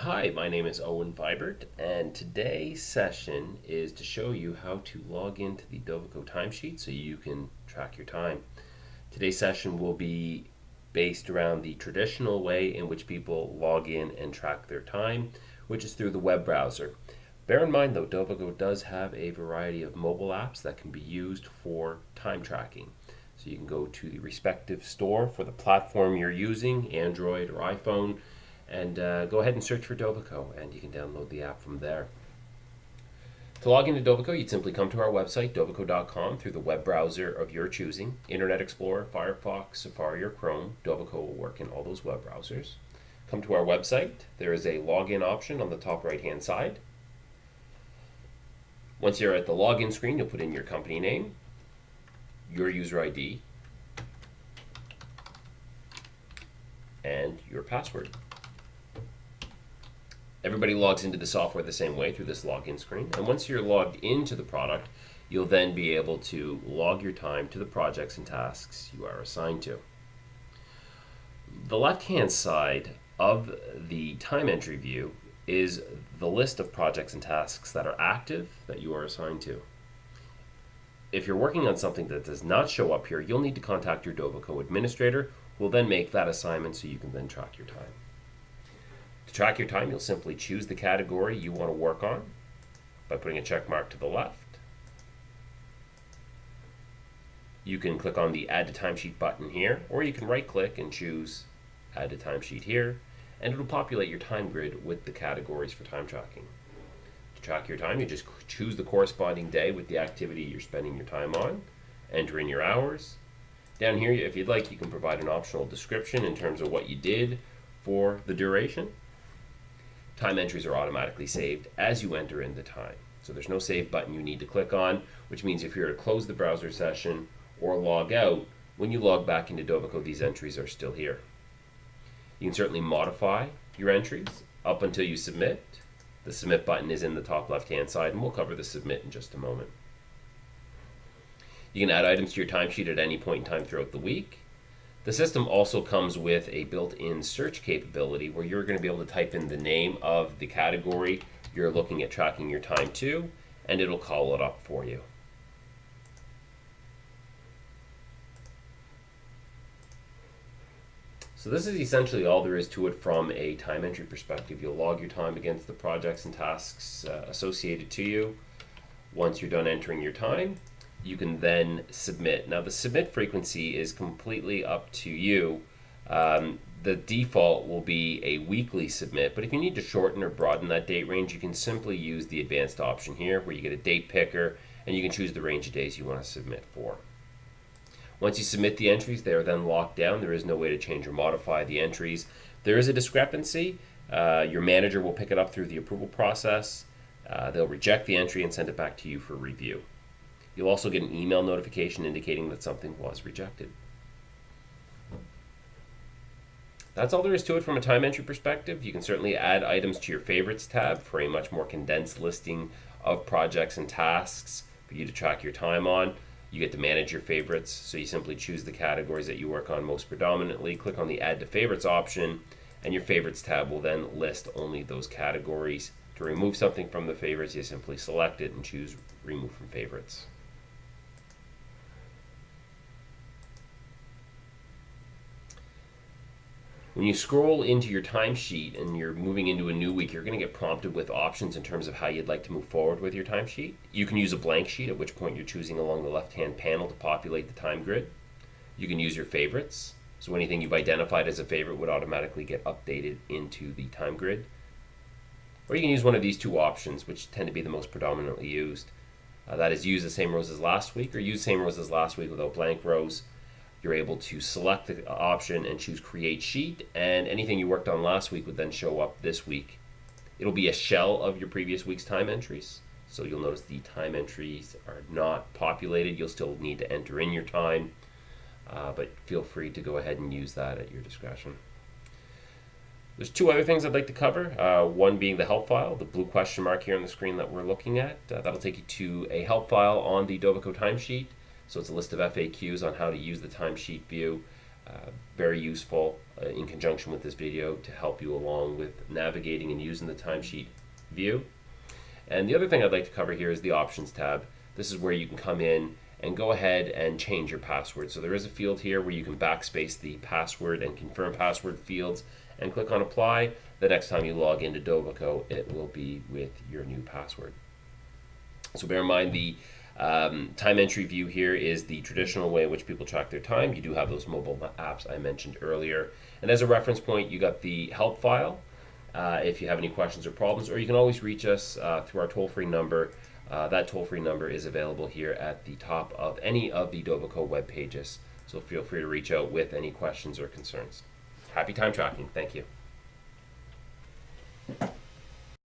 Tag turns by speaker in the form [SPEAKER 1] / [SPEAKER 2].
[SPEAKER 1] Hi, my name is Owen Vibert, and today's session is to show you how to log into the Dovico timesheet so you can track your time. Today's session will be based around the traditional way in which people log in and track their time, which is through the web browser. Bear in mind though, Dovico does have a variety of mobile apps that can be used for time tracking. So you can go to the respective store for the platform you're using, Android or iPhone, and go ahead and search for Dovico, and you can download the app from there. To log into Dovico, you'd simply come to our website, dovico.com, through the web browser of your choosing. Internet Explorer, Firefox, Safari, or Chrome. Dovico will work in all those web browsers. Come to our website. There is a login option on the top right-hand side. Once you're at the login screen, you'll put in your company name, your user ID, and your password. Everybody logs into the software the same way through this login screen. And once you're logged into the product, you'll then be able to log your time to the projects and tasks you are assigned to. The left-hand side of the time entry view is the list of projects and tasks that are active that you are assigned to. If you're working on something that does not show up here, you'll need to contact your Dovico administrator, who will then make that assignment so you can then track your time. To track your time, you'll simply choose the category you want to work on by putting a check mark to the left. You can click on the Add to Timesheet button here, or you can right-click and choose Add to Timesheet here, and it'll populate your time grid with the categories for time tracking. To track your time, you just choose the corresponding day with the activity you're spending your time on, enter in your hours. Down here, if you'd like, you can provide an optional description in terms of what you did for the duration. Time entries are automatically saved as you enter in the time. So there's no save button you need to click on, which means if you're to close the browser session or log out, when you log back into Dovico, these entries are still here. You can certainly modify your entries up until you submit. The submit button is in the top left-hand side, and we'll cover the submit in just a moment. You can add items to your timesheet at any point in time throughout the week. The system also comes with a built-in search capability where you're going to be able to type in the name of the category you're looking at tracking your time to, and it'll call it up for you. So this is essentially all there is to it from a time entry perspective. You'll log your time against the projects and tasks associated to you. Once you're done entering your time, you can then submit. Now the submit frequency is completely up to you. The default will be a weekly submit, but if you need to shorten or broaden that date range, you can simply use the advanced option here where you get a date picker and you can choose the range of days you want to submit for. Once you submit the entries, they are then locked down. There is no way to change or modify the entries. There is a discrepancy. Your manager will pick it up through the approval process. They'll reject the entry and send it back to you for review. You'll also get an email notification indicating that something was rejected. That's all there is to it from a time entry perspective. You can certainly add items to your favorites tab for a much more condensed listing of projects and tasks for you to track your time on. You get to manage your favorites, so you simply choose the categories that you work on most predominantly, click on the Add to Favorites option, and your Favorites tab will then list only those categories. To remove something from the favorites, you simply select it and choose Remove from Favorites. When you scroll into your timesheet and you're moving into a new week, you're going to get prompted with options in terms of how you'd like to move forward with your timesheet. You can use a blank sheet, at which point you're choosing along the left-hand panel to populate the time grid. You can use your favorites, so anything you've identified as a favorite would automatically get updated into the time grid. Or you can use one of these two options, which tend to be the most predominantly used. That is, use the same rows as last week, or use same rows as last week without blank rows. You're able to select the option and choose Create Sheet, and anything you worked on last week would then show up this week. It'll be a shell of your previous week's time entries, so you'll notice the time entries are not populated. You'll still need to enter in your time, but feel free to go ahead and use that at your discretion. There's two other things I'd like to cover, one being the help file, the blue question mark here on the screen that we're looking at. That'll take you to a help file on the Dovico timesheet. So it's a list of FAQs on how to use the timesheet view. Very useful in conjunction with this video to help you along with navigating and using the timesheet view. And the other thing I'd like to cover here is the options tab. This is where you can come in and go ahead and change your password. So there is a field here where you can backspace the password and confirm password fields and click on apply. The next time you log into Dovico, it will be with your new password. So bear in mind the time entry view here is the traditional way in which people track their time. You do have those mobile apps I mentioned earlier. And as a reference point, you got the help file if you have any questions or problems, or you can always reach us through our toll-free number. That toll-free number is available here at the top of any of the Dovico web pages. So feel free to reach out with any questions or concerns. Happy time tracking. Thank you.